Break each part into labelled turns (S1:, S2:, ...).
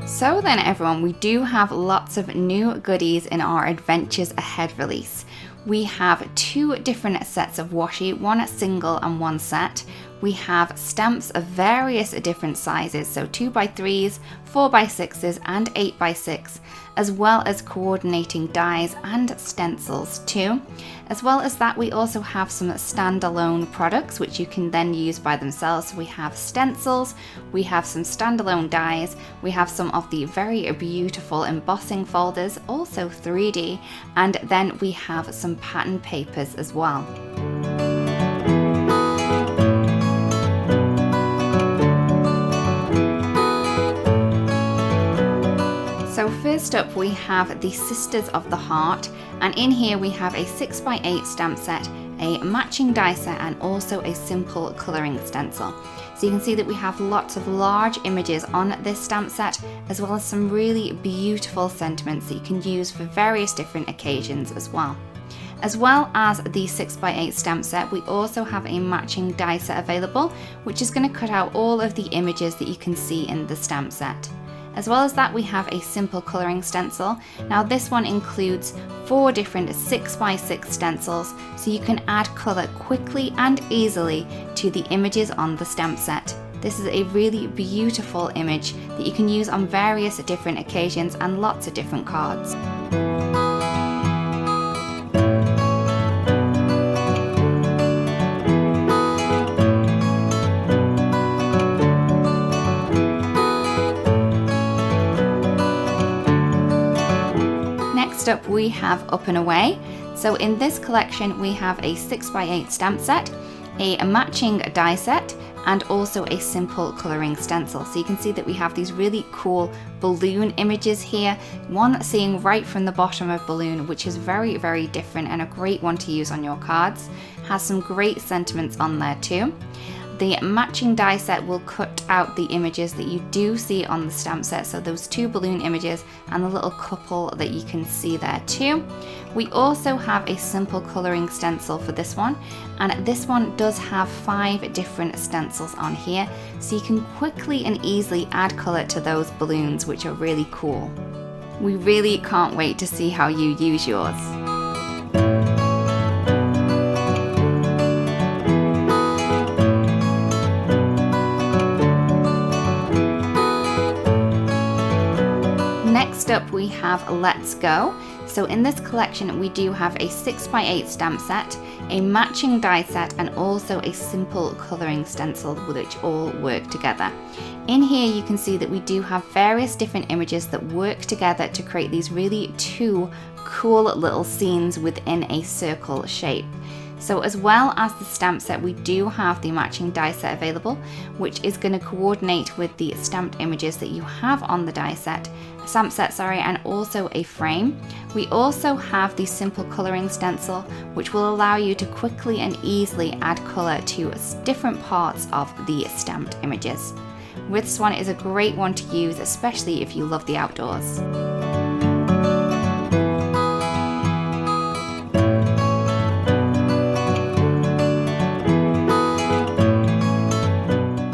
S1: So then everyone, we do have lots of new goodies in our Adventures Ahead release. We have 2 different sets of washi, one single and one set. We have stamps of various different sizes, so 2x3s, 4x6s and 8x6, as well as coordinating dies and stencils too. As well as that, we also have some standalone products which you can then use by themselves. So we have stencils, we have some standalone dies, we have some of the very beautiful embossing folders, also 3D, and then we have some pattern papers as well. So first up we have the Sisters of the Heart, and in here we have a 6x8 stamp set, a matching die set and also a simple colouring stencil. So you can see that we have lots of large images on this stamp set, as well as some really beautiful sentiments that you can use for various different occasions as well. As well as the 6x8 stamp set, we also have a matching die set available, which is going to cut out all of the images that you can see in the stamp set. As well as that, we have a simple colouring stencil. Now this one includes 4 different 6x6 stencils, so you can add colour quickly and easily to the images on the stamp set. This is a really beautiful image that you can use on various different occasions and lots of different cards. Next up we have Up and Away. So in this collection we have a 6x8 stamp set, a matching die set, and also a simple colouring stencil. So you can see that we have these really cool balloon images here. One seeing right from the bottom of balloon, which is very, very different and a great one to use on your cards. Has some great sentiments on there too. The matching die set will cut out the images that you do see on the stamp set, so those 2 balloon images and the little couple that you can see there too. We also have a simple colouring stencil for this one, and this one does have 5 different stencils on here, so you can quickly and easily add colour to those balloons, which are really cool. We really can't wait to see how you use yours. Next up we have Let's Go. So in this collection we do have a 6x8 stamp set, a matching die set, and also a simple colouring stencil which all work together. In here you can see that we do have various different images that work together to create these really 2 cool little scenes within a circle shape. So as well as the stamp set, we do have the matching die set available, which is going to coordinate with the stamped images that you have on the die set, stamp set, and also a frame. We also have the simple colouring stencil, which will allow you to quickly and easily add colour to different parts of the stamped images. This one is a great one to use, especially if you love the outdoors.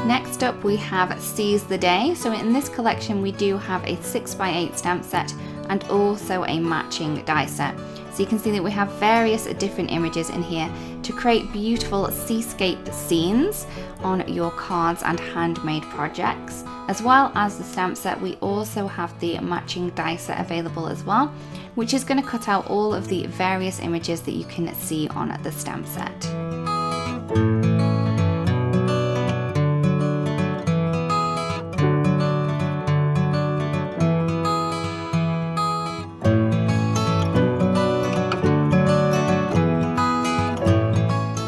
S1: Next up we have Seize the Day. So in this collection we do have a 6x8 stamp set and also a matching die set. So you can see that we have various different images in here to create beautiful seascape scenes on your cards and handmade projects. As well as the stamp set, we also have the matching die set available as well, which is going to cut out all of the various images that you can see on the stamp set.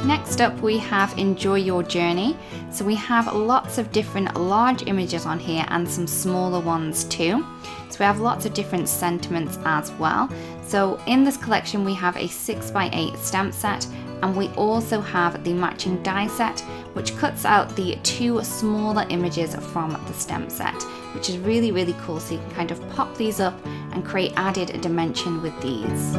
S1: Next up we have Enjoy Your Journey. So we have lots of different large images on here and some smaller ones too. So we have lots of different sentiments as well. So in this collection we have a 6x8 stamp set, and we also have the matching die set, which cuts out the 2 smaller images from the stamp set, which is really, really cool. So you can kind of pop these up and create added dimension with these.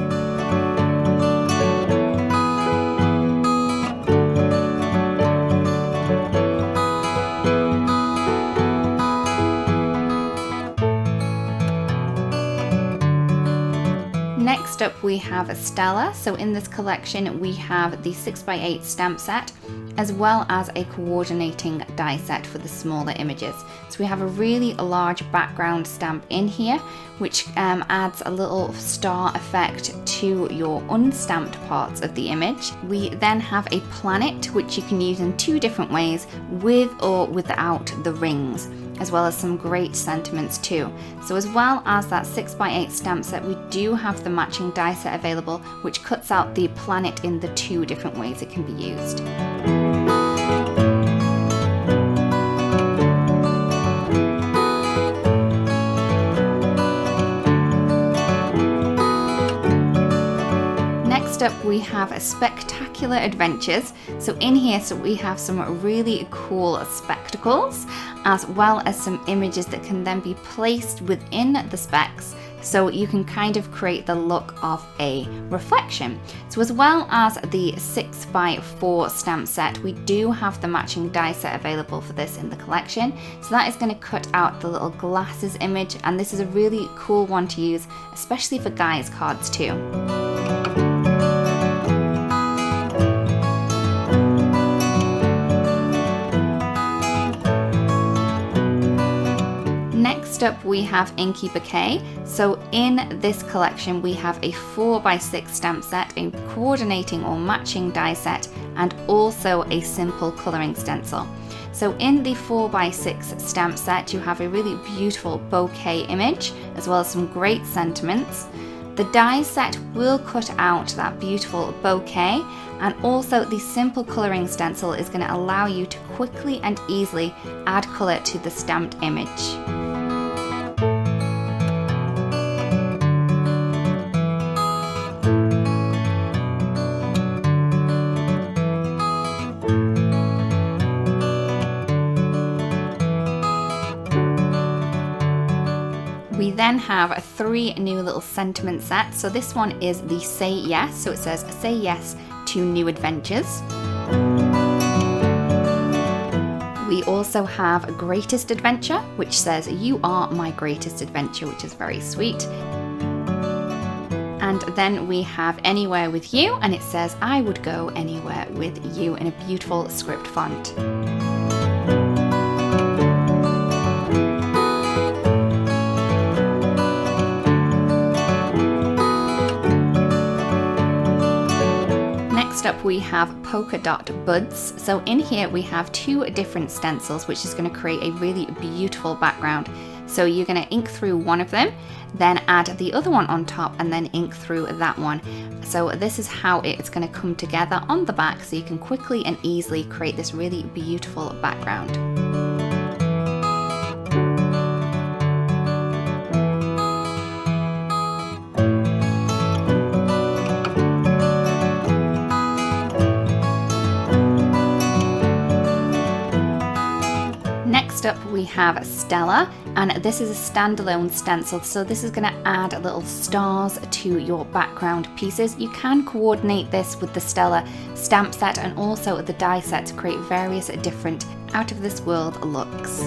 S1: Next up we have Stella. So in this collection we have the 6x8 stamp set as well as a coordinating die set for the smaller images. So we have a really large background stamp in here which adds a little star effect to your unstamped parts of the image. We then have a planet which you can use in two different ways, with or without the rings, as well as some great sentiments too. So as well as that 6x8 stamp set, we do have the matching die set available which cuts out the planet in the two different ways it can be used. Next up we have Spectacular Adventures. So in here we have some really cool spectacles as well as some images that can then be placed within the specs, so you can kind of create the look of a reflection. So as well as the 6x4 stamp set, we do have the matching die set available for this in the collection. So that is going to cut out the little glasses image, and this is a really cool one to use, especially for guys cards too. Next up we have Inky Bouquet. So in this collection we have a 4x6 stamp set, a coordinating or matching die set, and also a simple colouring stencil. So in the 4x6 stamp set you have a really beautiful bouquet image as well as some great sentiments. The die set will cut out that beautiful bouquet, and also the simple colouring stencil is going to allow you to quickly and easily add colour to the stamped image. We then have three new little sentiment sets. So this one is the Say Yes. So it says Say Yes to New Adventures. We also have Greatest Adventure, which says You Are My Greatest Adventure, which is very sweet. And then we have Anywhere With You, and it says I would go anywhere with you, in a beautiful script font. Next up we have Polka Dot Buds. So in here we have two different stencils which is going to create a really beautiful background. So you're going to ink through one of them, then add the other one on top, and then ink through that one. So this is how it's going to come together on the back, so you can quickly and easily create this really beautiful background. Next up we have Stella, and this is a standalone stencil, so this is going to add little stars to your background pieces. You can coordinate this with the Stella stamp set and also the die set to create various different out of this world looks.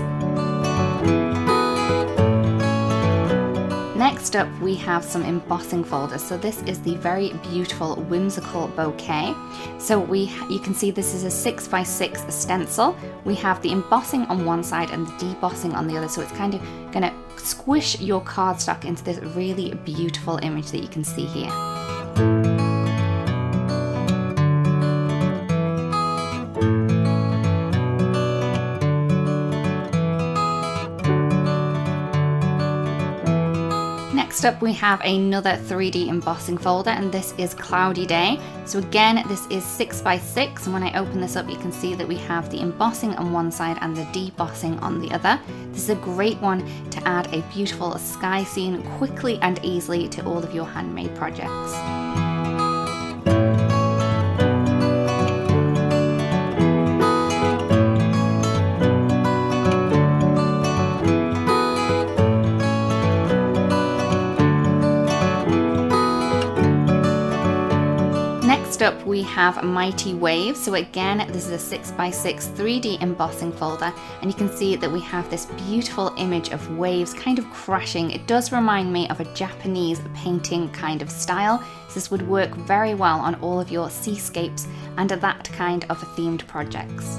S1: Next up we have some embossing folders. So this is the very beautiful Whimsical Bouquet. So you can see this is a 6x6 stencil. We have the embossing on one side and the debossing on the other, so it's kind of going to squish your cardstock into this really beautiful image that you can see here. Next up we have another 3D embossing folder, and this is Cloudy Day. So again, this is 6x6, and when I open this up you can see that we have the embossing on one side and the debossing on the other. This is a great one to add a beautiful sky scene quickly and easily to all of your handmade projects. Next Next up we have Mighty Waves. So again, this is a 6x6 3D embossing folder, and you can see that we have this beautiful image of waves kind of crashing. It does remind me of a Japanese painting kind of style. So this would work very well on all of your seascapes and that kind of themed projects.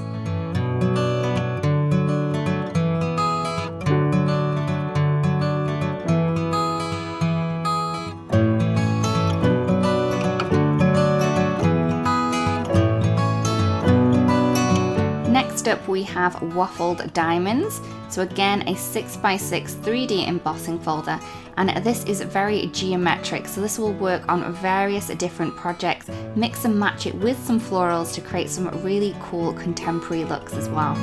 S1: Next up we have Waffled Diamonds. So again, a 6x6 3D embossing folder, and this is very geometric, so this will work on various different projects. Mix and match it with some florals to create some really cool contemporary looks as well.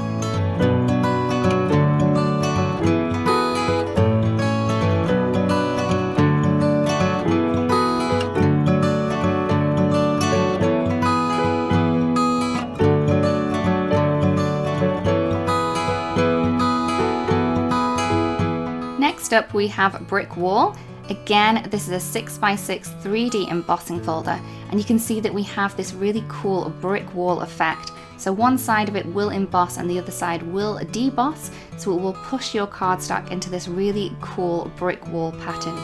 S1: Next up we have Brick Wall. Again, this is a 6x6 3D embossing folder, and you can see that we have this really cool brick wall effect. So one side of it will emboss and the other side will deboss, so it will push your cardstock into this really cool brick wall pattern.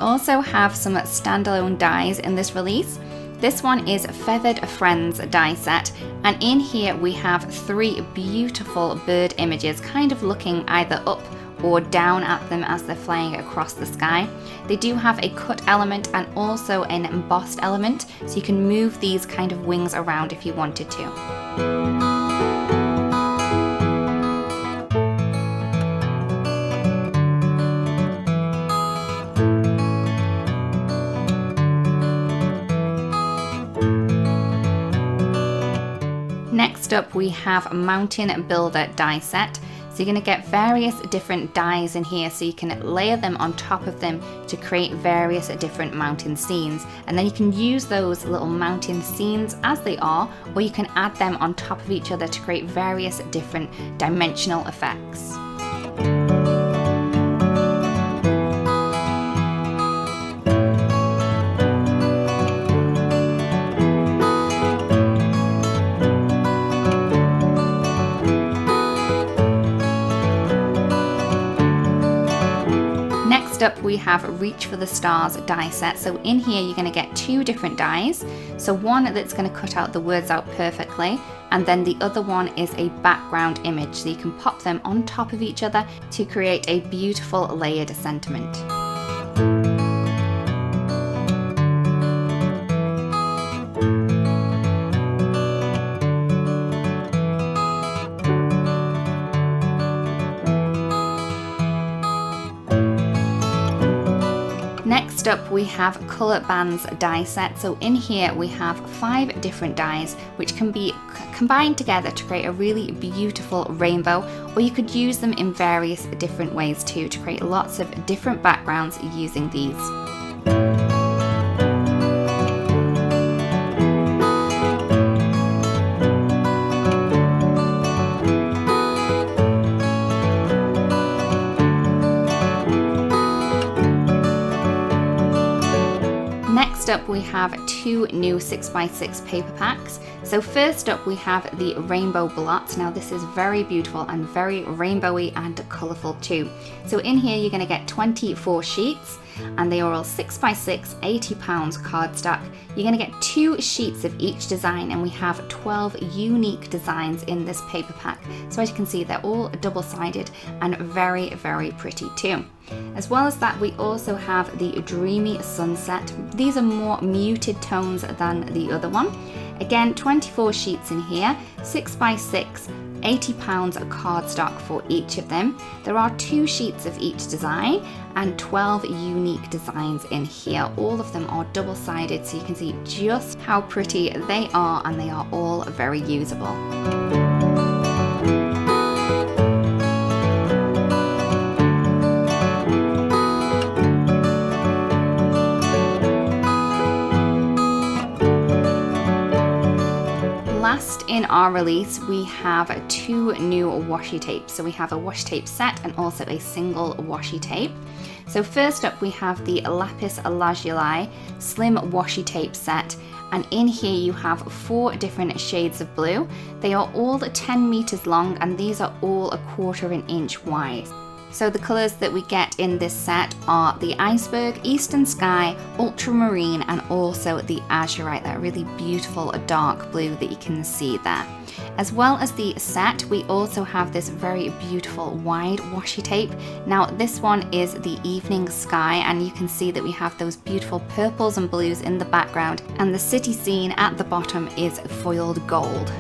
S1: Also have some standalone dies in this release. This one is Feathered Friends die set, and in here we have 3 beautiful bird images kind of looking either up or down at them as they're flying across the sky. They do have a cut element and also an embossed element, so you can move these kind of wings around if you wanted to. Next up we have Mountain Builder die set. So you're going to get various different dies in here, so you can layer them on top of them to create various different mountain scenes, and then you can use those little mountain scenes as they are, or you can add them on top of each other to create various different dimensional effects. Next up we have Reach for the Stars die set. So in here you're going to get 2 different dies. So one that's going to cut out the words out perfectly, and then the other one is a background image, so you can pop them on top of each other to create a beautiful layered sentiment. Next up we have Colour Bands die set. So in here we have 5 different dies which can be combined together to create a really beautiful rainbow, or you could use them in various different ways too to create lots of different backgrounds using these. Next up we have 2 new 6x6 paper packs. So first up we have the Rainbow Blots. Now this is very beautiful and very rainbowy and colourful too. So in here you're going to get 24 sheets, and they are all 6x6 £80 cardstock. You're going to get 2 sheets of each design, and we have 12 unique designs in this paper pack. So as you can see, they're all double-sided and very, very pretty too. As well as that, we also have the Dreamy Sunset. These are more muted tones than the other one. Again, 24 sheets in here, 6x6, £80 cardstock for each of them. There are 2 sheets of each design and 12 unique designs in here. All of them are double-sided, so you can see just how pretty they are, and they are all very usable. in our release, we have 2 new washi tapes. So we have a washi tape set and also a single washi tape. So first up we have the Lapis Lazuli Slim Washi Tape set, and in here you have 4 different shades of blue. They are all 10 meters long and these are all 1/4 inch wide. So the colours that we get in this set are the Iceberg, Eastern Sky, Ultramarine, and also the Azurite, that really beautiful dark blue that you can see there. As well as the set, we also have this very beautiful wide washi tape. Now this one is the Evening Sky, and you can see that we have those beautiful purples and blues in the background, and the city scene at the bottom is foiled gold.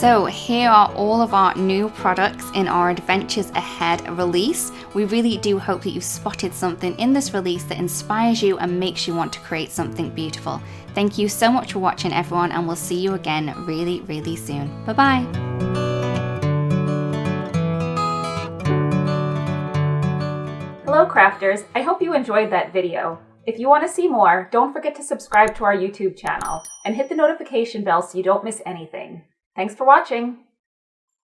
S1: So here are all of our new products in our Adventures Ahead release. We really do hope that you've spotted something in this release that inspires you and makes you want to create something beautiful. Thank you so much for watching, everyone, and we'll see you again really, really soon. Bye-bye.
S2: Hello crafters, I hope you enjoyed that video. If you want to see more, don't forget to subscribe to our YouTube channel and hit the notification bell so you don't miss anything. Thanks for watching!